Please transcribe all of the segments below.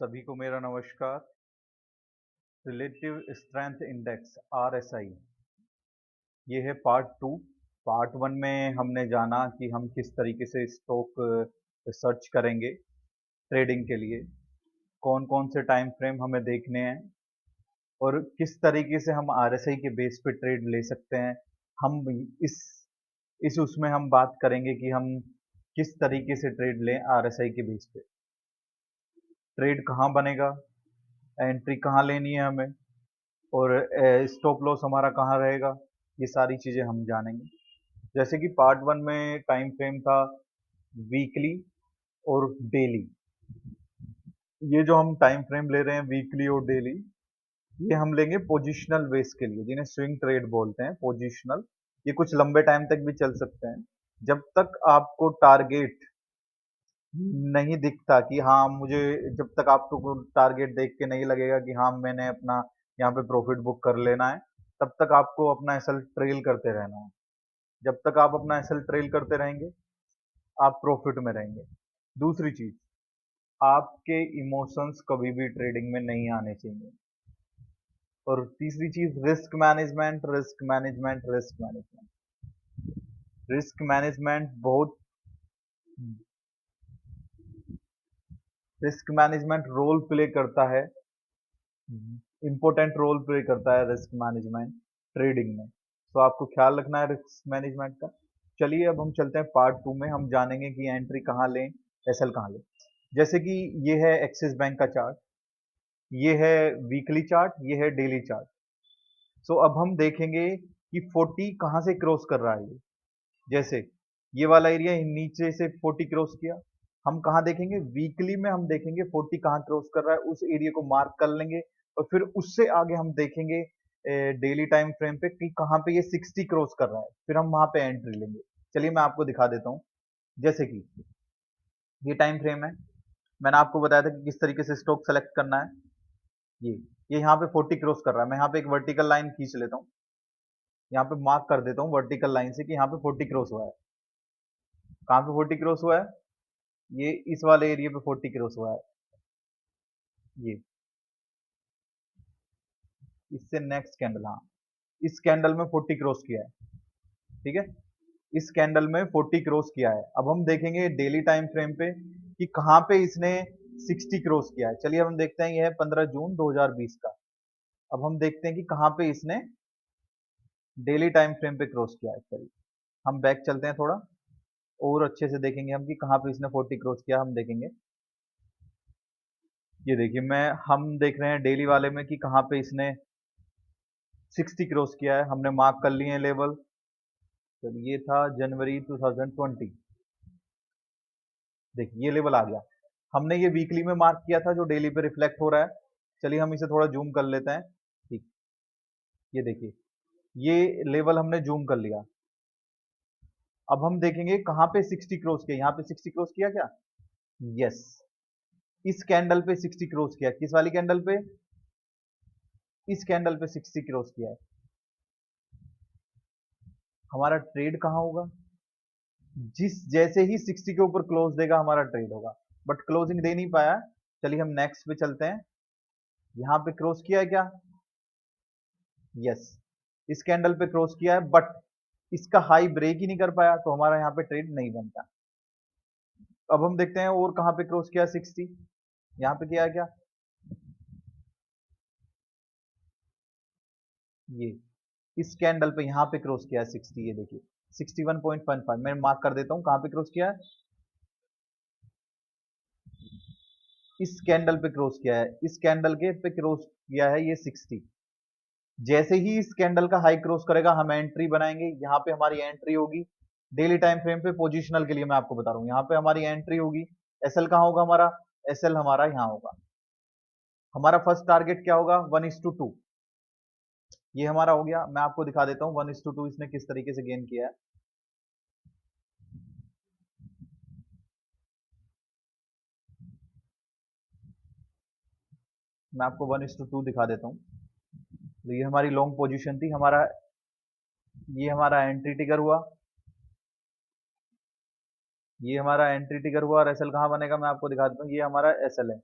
सभी को मेरा नमस्कार। रिलेटिव स्ट्रेंथ इंडेक्स RSI, ये है पार्ट वन में हमने जाना कि हम किस तरीके से स्टॉक सर्च करेंगे ट्रेडिंग के लिए, कौन कौन से टाइम फ्रेम हमें देखने हैं और किस तरीके से हम RSI के बेस पे ट्रेड ले सकते हैं। हम इस उसमें हम बात करेंगे कि हम किस तरीके से ट्रेड लें RSI के बेस पे, ट्रेड कहाँ बनेगा, एंट्री कहाँ लेनी है हमें, और स्टॉप लॉस हमारा कहाँ रहेगा। ये सारी चीज़ें हम जानेंगे। जैसे कि पार्ट वन में टाइम फ्रेम था वीकली और डेली। ये जो हम टाइम फ्रेम ले रहे हैं वीकली और डेली, ये हम लेंगे पोजिशनल बेस के लिए, जिन्हें स्विंग ट्रेड बोलते हैं, पोजिशनल। ये कुछ लंबे टाइम तक भी चल सकते हैं, जब तक आपको टारगेट नहीं दिखता कि हाँ मुझे, जब तक आपको टारगेट देख के नहीं लगेगा कि हाँ मैंने अपना यहाँ पे प्रॉफिट बुक कर लेना है, तब तक आपको अपना एसएल ट्रेल करते रहना है। जब तक आप अपना एसएल ट्रेल करते रहेंगे, आप प्रॉफिट में रहेंगे। दूसरी चीज, आपके इमोशंस कभी भी ट्रेडिंग में नहीं आने चाहिए। और तीसरी चीज, risk management, risk management, risk management. Risk management बहुत, रिस्क मैनेजमेंट रोल प्ले करता है, इंपॉर्टेंट रोल प्ले करता है रिस्क मैनेजमेंट ट्रेडिंग में। तो आपको ख्याल रखना है रिस्क मैनेजमेंट का। चलिए अब हम चलते हैं पार्ट टू में, हम जानेंगे कि एंट्री कहाँ लें, एसएल कहाँ लें। जैसे कि ये है एक्सिस बैंक का चार्ट, ये है वीकली चार्ट, ये है डेली चार्ट। सो अब हम देखेंगे कि 40 कहाँ से क्रॉस कर रहा है ये। जैसे ये वाला एरिया नीचे से 40 क्रॉस किया, हम कहाँ देखेंगे, वीकली में हम देखेंगे 40 कहाँ क्रॉस कर रहा है, उस एरिया को मार्क कर लेंगे। और फिर उससे आगे हम देखेंगे डेली टाइम फ्रेम पे कि कहाँ पे ये 60 क्रॉस कर रहा है, फिर हम वहां पे एंट्री लेंगे। चलिए मैं आपको दिखा देता हूँ। जैसे कि ये टाइम फ्रेम है, मैंने आपको बताया था कि किस तरीके से स्टॉक सेलेक्ट करना है। ये ये यहाँ पे 40 क्रॉस कर रहा है, मैं यहाँ पे एक वर्टिकल लाइन खींच लेता हूँ, यहाँ पे मार्क कर देता हूँ वर्टिकल लाइन से कि यहाँ पे 40 क्रॉस हुआ है। कहाँ पे 40 क्रॉस हुआ है, ये इस वाले एरिया पे 40 क्रॉस हुआ है। ये इससे नेक्स्ट कैंडल, हाँ इस कैंडल में 40 क्रॉस किया है, ठीक है, इस कैंडल में 40 क्रॉस किया है। अब हम देखेंगे डेली टाइम फ्रेम पे कि कहाँ पे इसने 60 क्रॉस किया है। चलिए हम देखते हैं, ये है 15 जून 2020 का। अब हम देखते हैं कि कहाँ पे इसने डेली टाइम फ्रेम पे क्रॉस किया है। चलिए हम बैक चलते हैं थोड़ा, और अच्छे से देखेंगे हम कि कहाँ पे इसने 40 क्रॉस किया, हम देखेंगे। ये देखिए, हम देख रहे हैं डेली वाले में कि कहाँ पे इसने 60 क्रॉस किया है, हमने मार्क कर लिए हैं लेवल। तो ये था जनवरी 2020, देखिए ये लेवल आ गया। हमने ये वीकली में मार्क किया था जो डेली पे रिफ्लेक्ट हो रहा है। चलिए हम इसे थोड़ा जूम कर लेते हैं। ठीक, ये देखिए, ये लेवल हमने जूम कर लिया। अब हम देखेंगे कहाँ पे 60 क्रॉस किया, यहाँ पे 60 क्रॉस किया क्या, यस, इस कैंडल पे 60 क्रॉस किया। किस वाली कैंडल पे, इस कैंडल पे 60 क्रॉस किया है। हमारा ट्रेड कहाँ होगा, जिस जैसे ही 60 के ऊपर क्लोज देगा हमारा ट्रेड होगा, बट क्लोजिंग दे नहीं पाया। चलिए हम नेक्स्ट पे चलते हैं। यहाँ पे क्रॉस किया है क्या, यस, इस कैंडल पे क्रॉस किया है, बट इसका हाई ब्रेक ही नहीं कर पाया, तो हमारा यहाँ पे ट्रेड नहीं बनता। अब हम देखते हैं और कहाँ पे क्रॉस किया 60, यहाँ पे किया है क्या, ये इस कैंडल पे यहाँ पे क्रॉस किया है 60, ये देखिए 61.15 मैं मार्क कर देता हूँ कहाँ पे क्रॉस किया है, इस कैंडल पे क्रॉस किया है, इस कैंडल के पे क्रॉस किया है ये 60। जैसे ही इस कैंडल का हाई क्रॉस करेगा हम एंट्री बनाएंगे, यहाँ पे हमारी एंट्री होगी। डेली टाइम फ्रेम पे पोजिशनल के लिए मैं आपको बता रहा हूँ, यहाँ पे हमारी एंट्री होगी। एसएल कहाँ होगा हमारा, एसएल हमारा यहाँ होगा। हमारा फर्स्ट टारगेट क्या होगा, 1:2, ये हमारा हो गया। मैं आपको दिखा देता हूँ 1:2 इसने किस तरीके से गेन किया है। मैं आपको 1:2 दिखा देता हूँ। तो ये हमारी लॉन्ग पोजीशन थी, हमारा ये हमारा एंट्री टिगर हुआ, ये हमारा एंट्री टिगर हुआ, और एसएल कहाँ बनेगा मैं आपको दिखा देता हूँ, ये हमारा एसएल है।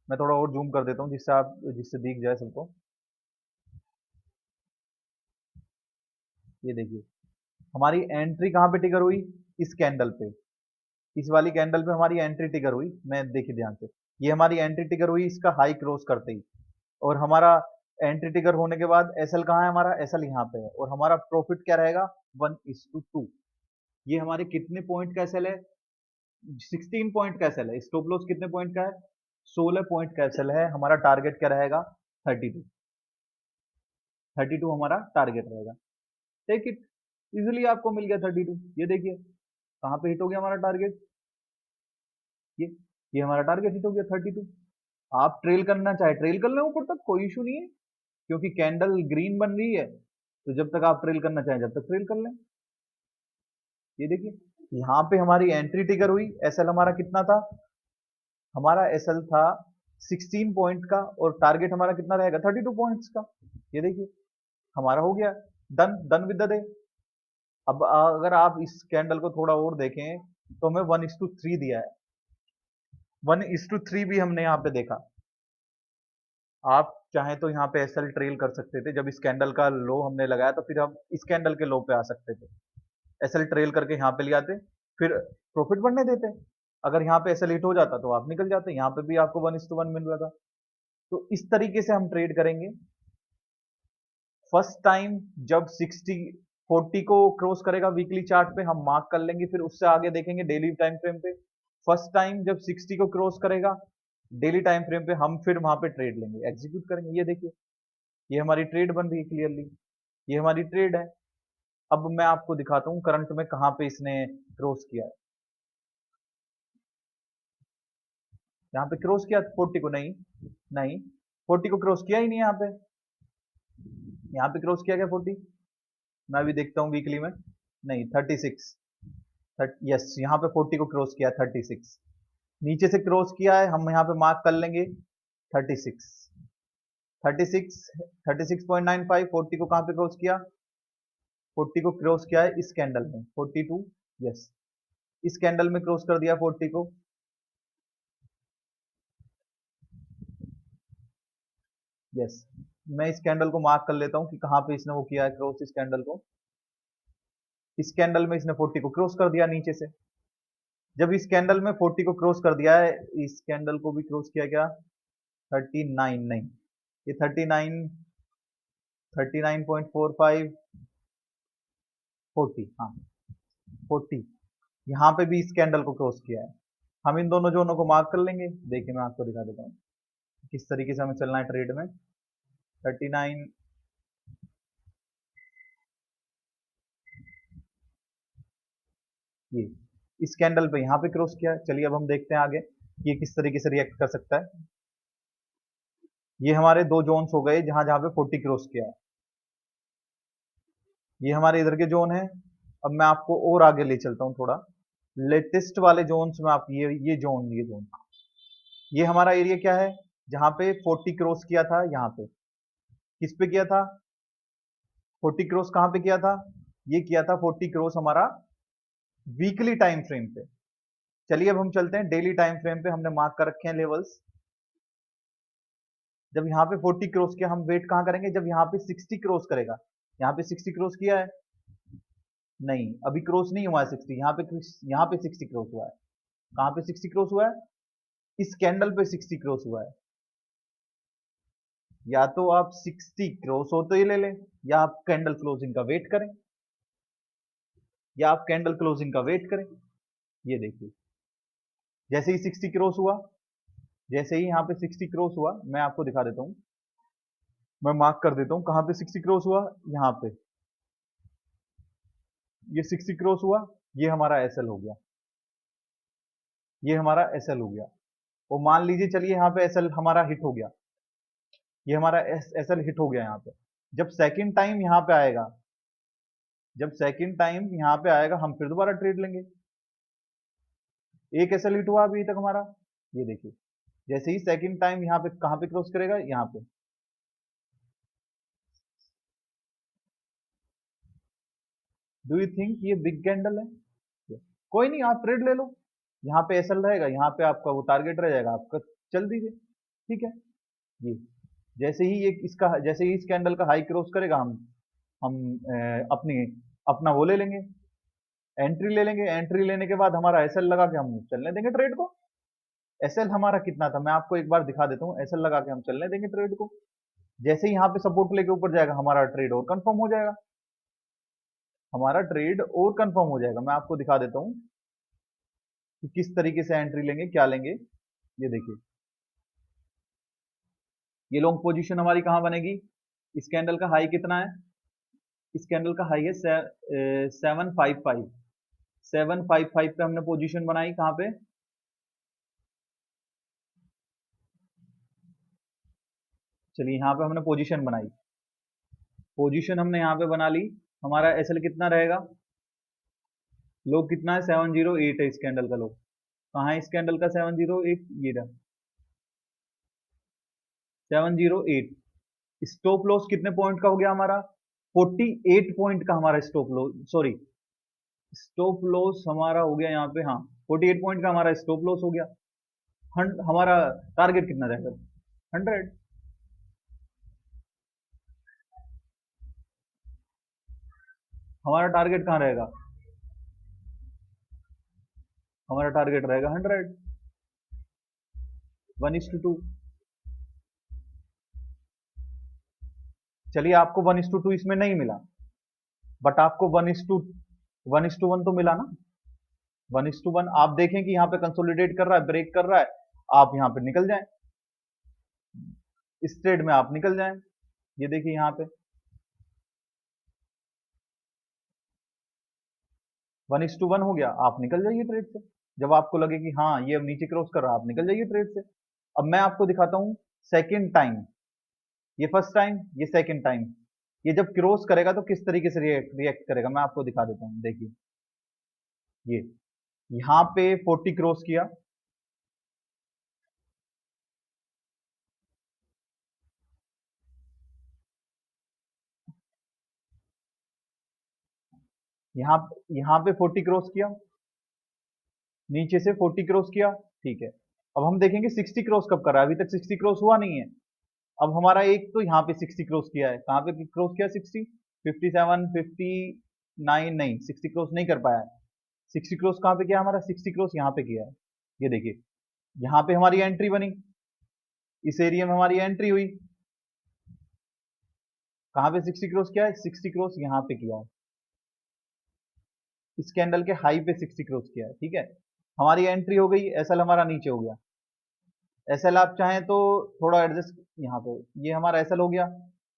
मैं थोड़ा और जूम कर देता हूँ जिससे दिख जाए सबको। ये देखिए, हमारी एंट्री कहाँ पे टिकर हुई? इस कैंडल पे, इस वाली कैंडल पे हमारी एंट्री टिकर हुई। मैं देखिए ध्यान से, ये हमारी एंट्री टिकर हुई इसका हाई क्रॉस करते ही, और हमारा एंट्री टिकर होने के बाद एसएल कहाँ है? हमारा एसएल यहाँ पे है, और हमारा प्रॉफिट क्या रहेगा? 1:2। ये हमारे कितने पॉइंट का एसएल है? 16 पॉइंट का एसएल है। स्टॉप लॉस कितने पॉइंट का है? 16 पॉइंट का एसएल है। हमारा टारगेट क्या रहेगा? 32। 32 हमारा टारगेट रहेगा। टेक इट, इजिली आपको मिल गया 32। ये देखिए कहाँ पे हिट हो गया हमारा टारगेट। ये ये हमारा टारगेट हिट हो गया 32। आप ट्रेल करना चाहे ट्रेल कर लें ऊपर तक, कोई इशू नहीं है, क्योंकि कैंडल ग्रीन बन रही है, तो जब तक आप ट्रेल करना चाहें जब तक ट्रेल कर लें। ये देखिए, यहाँ पे हमारी एंट्री टिकर हुई। एसएल हमारा कितना था? हमारा एसएल था 16 पॉइंट का, और टारगेट हमारा कितना रहेगा? 32 पॉइंट्स का। ये देखिए हमारा हो गया done, done with the day. अब अगर आप इस कैंडल को थोड़ा और देखें तो हमें 1:3 दिया है। 1:3 भी हमने यहाँ पे देखा। आप चाहें तो यहाँ पे एसएल ट्रेल कर सकते थे। जब इस कैंडल का लो हमने लगाया तो फिर हम इस कैंडल के लो पे आ सकते थे, एसएल ट्रेल करके यहाँ पे ले आते, फिर प्रॉफिट बढ़ने देते। अगर यहाँ पे एसएल हिट हो जाता तो आप निकल जाते, यहाँ पे भी आपको 1:1 मिल रहा था। तो इस तरीके से हम ट्रेड करेंगे। फर्स्ट टाइम जब 40 को क्रॉस करेगा वीकली चार्ट पे, हम मार्क कर लेंगे, फिर उससे आगे देखेंगे डेली टाइम फ्रेम पे। फर्स्ट टाइम जब 60 को क्रॉस करेगा डेली टाइम फ्रेम पे, हम फिर वहां पे ट्रेड लेंगे, एग्जीक्यूट करेंगे। ये देखिए, ये हमारी ट्रेड बन रही है क्लियरली, ये हमारी ट्रेड है। अब मैं आपको दिखाता हूँ करंट में कहाँ पे इसने क्रॉस किया है। यहाँ पे क्रॉस किया 40 को? नहीं, नहीं, 40 को क्रॉस किया ही नहीं। यहाँ पे क्रॉस किया क्या 40? मैं अभी देखता हूँ वीकली में। नहीं, 36। यस, यहाँ पे 40 को क्रॉस किया 36। नीचे से क्रॉस किया है, हम यहाँ पे मार्क कर लेंगे 36। 36, 36.95। 40 को कहाँ पे क्रॉस किया? 40 को क्रॉस किया है इस कैंडल में 42। यस, इस कैंडल में क्रॉस कर दिया 40 को। यस, मैं इस कैंडल को मार्क कर लेता हूँ कि कहाँ पे इसने वो किया है क्रॉस, इस कैंडल को। इस कैंडल में इसने 40 को क्रॉस कर दिया नीचे से। जब इस कैंडल में 40 को क्रॉस कर दिया है, इस कैंडल को भी क्रॉस किया क्या? 39 नहीं, ये 39, 39.45, 40, हाँ 40। यहाँ पे भी इस कैंडल को क्रॉस किया है। हम इन दोनों जोनों को मार्क कर लेंगे। देखिए मैं आपको दिखा देता हूँ किस तरीके से हमें चलना है ट्रेड में। 39, ये इस कैंडल पे यहाँ पे क्रॉस किया है। चलिए अब हम देखते हैं आगे कि ये किस तरीके से रिएक्ट कर सकता है। ये हमारे दो जोन्स हो गए जहां जहां पे 40 क्रॉस किया है। ये हमारे इधर के जोन है। अब मैं आपको और आगे ले चलता हूँ थोड़ा, लेटेस्ट वाले जोन्स में। आप ये जोन ये हमारा एरिया क्या है? जहां पे 40 क्रॉस किया था, यहाँ पे किस पे किया था? 40 क्रॉस कहाँ पे किया था? ये किया था 40 क्रॉस हमारा वीकली टाइम फ्रेम पे। चलिए अब हम चलते हैं डेली टाइम फ्रेम पे। हमने मार्क कर रखे हैं लेवल्स। जब यहाँ पे 40 क्रॉस किया, हम वेट कहाँ करेंगे? जब यहाँ पे 60 क्रॉस करेगा। यहाँ पे 60 क्रॉस किया है? नहीं, अभी क्रॉस नहीं हुआ है 60। यहाँ पे 60 क्रॉस हुआ है। कहाँ पे 60 क्रॉस हुआ है? इस कैंडल पे 60 क्रॉस हुआ है। या तो आप 60 क्रॉस होते ही ले लें, या आप कैंडल क्लोजिंग का वेट करें, ये देखिए, जैसे ही 60 क्रॉस हुआ, जैसे ही यहाँ पे 60 क्रॉस हुआ, मैं आपको दिखा देता हूँ, मैं मार्क कर देता हूँ कहाँ पे 60 क्रॉस हुआ। यहाँ पे ये 60 क्रॉस हुआ, ये हमारा एसएल हो गया, ये हमारा एसएल हो गया। और मान लीजिए चलिए यहाँ पे एसएल हमारा हिट हो गया, ये हमारा एसएल हिट हो गया यहाँ पे। जब सेकंड टाइम यहाँ पे आएगा, हम फिर दोबारा ट्रेड लेंगे। एक एसएल हिट हुआ अभी तक हमारा, ये देखिए, जैसे ही सेकंड टाइम यहाँ पे कहाँ पे क्रॉस करेगा? यहाँ पे। डू यू थिंक ये बिग कैंडल है? कोई नहीं, आप ट्रेड ले लो। यहाँ पे एसएल रहेगा, यहाँ पे आपका वो टारगेट रह जाएगा आपका, चल दीजिए। ठीक है। ये जैसे ही ये इसका जैसे ही इस कैंडल का हाई क्रॉस करेगा हम अपनी अपना वो ले लेंगे, एंट्री ले लेंगे। एंट्री लेने के बाद हमारा एसएल लगा के हम चलने देंगे ट्रेड को। एसएल हमारा कितना था मैं आपको एक बार दिखा देता हूँ। एसएल लगा के हम चलने देंगे ट्रेड को। जैसे ही यहाँ पे सपोर्ट लेके ऊपर जाएगा हमारा ट्रेड और कंफर्म हो जाएगा, हमारा ट्रेड और कंफर्म हो जाएगा। मैं आपको दिखा देता हूँ कि किस तरीके से एंट्री लेंगे, क्या लेंगे। ये देखिए, ये लॉन्ग पोजीशन हमारी कहाँ बनेगी? इस कैंडल का हाई कितना है? इस कैंडल का हाई है 755। 755 पे हमने पोजीशन बनाई। कहाँ पे? चलिए यहाँ पे हमने पोजीशन बनाई। पोजीशन हमने यहाँ पे बना ली। हमारा एसएल कितना रहेगा? लो कितना है? 708 है इस कैंडल का लो। कहाँ है इस कैंडल का 708? ये रहा 708। स्टॉप लॉस कितने पॉइंट का हो गया हमारा? 48 पॉइंट का हमारा stop loss, sorry stop loss हमारा हो गया यहाँ पे, हाँ 48 पॉइंट का हमारा स्टॉप लॉस हो गया। हमारा टारगेट कितना रहेगा? 100। हमारा टारगेट कहाँ रहेगा? हमारा टारगेट रहेगा 100। 1:2। चलिए आपको 1:2 इसमें नहीं मिला, बट आपको 1:1 तो मिला ना। 1:1 आप देखें कि यहाँ पे कंसोलिडेट कर रहा है, ब्रेक कर रहा है, आप यहाँ पे निकल जाएं, इस ट्रेड में आप निकल जाएं। ये देखिए यहाँ पे 1:1 हो गया, आप निकल जाइए ट्रेड से। जब आपको लगे कि हाँ ये अब नीचे क्रॉस कर रहा है, आप निकल जाइए ट्रेड से। अब मैं आपको दिखाता हूँ सेकेंड टाइम। ये फर्स्ट टाइम, ये सेकेंड टाइम। ये जब क्रॉस करेगा तो किस तरीके से रिएक्ट करेगा मैं आपको दिखा देता हूँ। देखिए ये यहाँ पे 40 क्रॉस किया, यहाँ यहाँ पे 40 क्रॉस किया, नीचे से 40 क्रॉस किया, ठीक है। अब हम देखेंगे 60 क्रॉस कब कर रहा है। अभी तक 60 क्रॉस हुआ नहीं है। अब हमारा एक तो यहाँ पे 60 क्रॉस किया है, कहाँ पे क्रॉस किया? 60, 57, 59, नहीं 60 क्रॉस नहीं कर पाया है। 60 क्रॉस कहाँ पे किया हमारा? 60 क्रॉस यहाँ पे किया है। ये देखिए यहाँ पे हमारी एंट्री बनी, इस एरिया में हमारी एंट्री हुई। कहाँ पे 60 क्रॉस किया है? 60 क्रॉस यहाँ पे किया है, इस कैंडल के हाई पे 60 क्रॉस किया है, ठीक है। हमारी एंट्री हो गई, एसएल हमारा नीचे हो गया। एसएल आप चाहें तो थोड़ा एडजस्ट, यहाँ पे ये हमारा एसएल हो गया।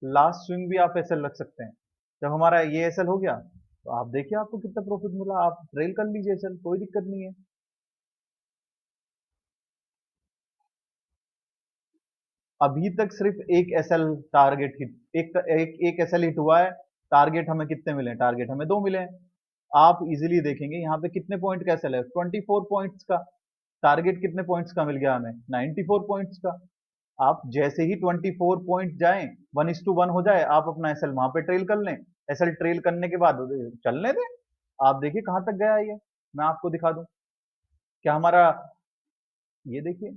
लास्ट स्विंग भी आप एसएल रख सकते हैं। जब हमारा ये एसएल हो गया तो आप देखिए आपको कितना प्रॉफिट मिला, आप ट्रेल कर लीजिए एसएल, कोई दिक्कत नहीं है। अभी तक सिर्फ एक एसएल टारगेट हिट, एक एसएल हिट हुआ है। टारगेट हमें कितने मिले? टारगेट हमें 2 मिले हैं। आप इजीली देखेंगे यहाँ पे कितने पॉइंट का एसएल है? 24 पॉइंट्स का। टारगेट कितने पॉइंट्स का मिल गया हमें? 94 पॉइंट्स का। आप जैसे ही 24 पॉइंट जाएं, 1:1 हो जाए, आप अपना एसएल वहां पे ट्रेल कर लें। एसएल ट्रेल करने के बाद चलने दें। आप देखिए कहां तक गया है ये, मैं आपको दिखा दूं। क्या हमारा, ये देखिए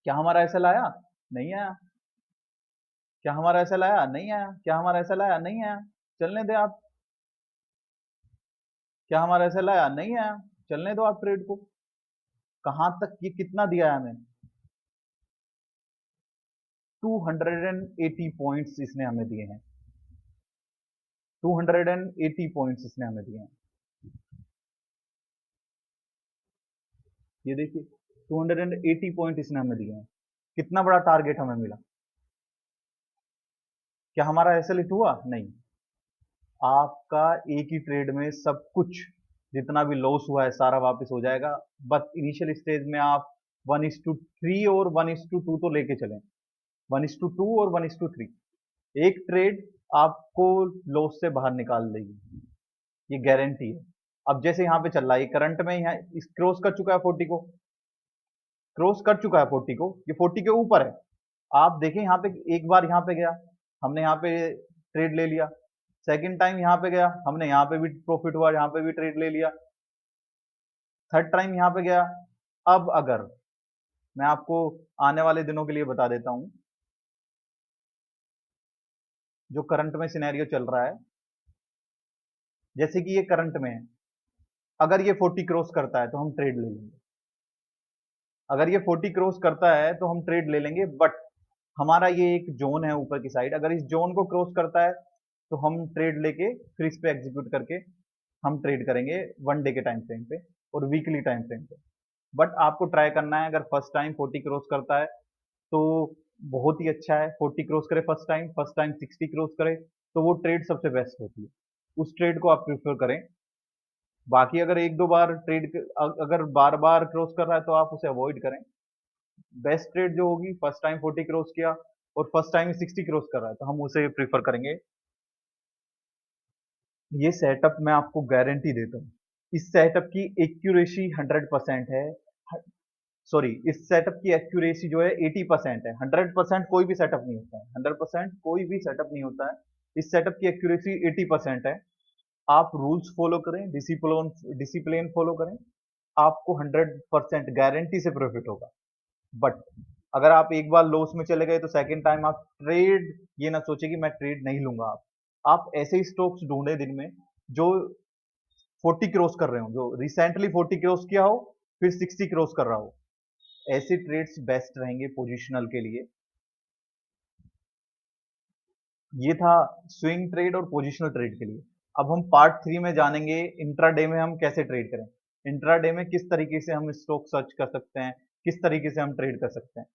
क्या हमारा एसएल आया? नहीं आया। क्या हमारा एसएल आया? नहीं आया। क्या हमारा एसएल आया? नहीं आया। चलने दें आप। क्या हमारा एसएल आया? नहीं आया। चलने दो आप ट्रेड को। कहां तक, ये कितना दिया है हमें? 280 पॉइंट्स इसने हमें दिए हैं। 280 पॉइंट्स इसने हमें दिए हैं। ये देखिए 280 पॉइंट इसने हमें दिए हैं। कितना बड़ा टारगेट हमें मिला। क्या हमारा एसएल हिट हुआ? नहीं। आपका एक ही ट्रेड में सब कुछ जितना भी लॉस हुआ है सारा वापस हो जाएगा। बस इनिशियल स्टेज में आप 1:3 और 1:2 तो लेके चलें। 1:2 और 1:3, एक ट्रेड आपको लॉस से बाहर निकाल देगी, ये गारंटी है। अब जैसे यहाँ पे चल रहा है करंट में, यहाँ क्रॉस कर चुका है 40 को, क्रॉस कर चुका है 40 को, ये 40 के ऊपर है। आप देखें यहाँ पे एक बार यहाँ पे गया, हमने यहाँ पे ट्रेड ले लिया। सेकंड टाइम यहाँ पे गया, हमने यहाँ पे भी प्रॉफिट हुआ, यहाँ पे भी ट्रेड ले लिया। थर्ड टाइम यहाँ पे गया। अब अगर मैं आपको आने वाले दिनों के लिए बता देता हूँ। जो करंट में सिनेरियो चल रहा है, जैसे कि ये करंट में है, अगर ये 40 क्रॉस करता है तो हम ट्रेड ले लेंगे। अगर ये 40 क्रॉस करता है तो हम ट्रेड ले लेंगे, बट हमारा ये एक जोन है ऊपर की साइड, अगर इस जोन को क्रॉस करता है तो हम ट्रेड लेके फिर इस पे एग्जीक्यूट करके हम ट्रेड करेंगे 1 डे के टाइम फ्रेम पे और वीकली टाइम फ्रेम पे। बट आपको ट्राई करना है, अगर फर्स्ट टाइम 40 क्रॉस करता है तो बहुत ही अच्छा है, 40 क्रॉस करे फर्स्ट टाइम 60 क्रॉस करे तो वो ट्रेड सबसे बेस्ट होती है, उस ट्रेड को आप प्रिफर करें। बाकी अगर एक दो बार अगर बार बार क्रॉस कर रहा है तो आप उसे अवॉइड करें। बेस्ट ट्रेड जो होगी, फर्स्ट टाइम 40 क्रॉस किया और फर्स्ट टाइम 60 क्रॉस कर रहा है तो हम उसे प्रीफर करेंगे। ये सेटअप मैं आपको गारंटी देता हूँ, इस सेटअप की एक्यूरेसी 100% है। सॉरी, इस सेटअप की एक्यूरेसी जो है 80% है। 100% कोई भी सेटअप नहीं होता है, 100% कोई भी सेटअप नहीं होता है। इस सेटअप की एक्यूरेसी 80% है। आप रूल्स फॉलो करें, डिसिप्लिन डिसिप्लिन फॉलो करें, आपको 100% गारंटी से प्रॉफिट होगा। बट अगर आप एक बार लॉस में चले गए तो सेकंड टाइम आप ट्रेड ये ना सोचे कि मैं ट्रेड नहीं लूंगा। आप ऐसे ही स्टॉक्स ढूंढे दिन में जो 40 क्रॉस कर रहे हो, जो रिसेंटली 40 क्रॉस किया हो फिर 60 क्रॉस कर रहा हो, ऐसे ट्रेड्स बेस्ट रहेंगे पोजिशनल के लिए। ये था स्विंग ट्रेड और पोजिशनल ट्रेड के लिए। अब हम पार्ट 3 में जानेंगे इंट्राडे में हम कैसे ट्रेड करें, इंट्राडे में किस तरीके से हम स्टॉक सर्च कर सकते हैं, किस तरीके से हम ट्रेड कर सकते हैं।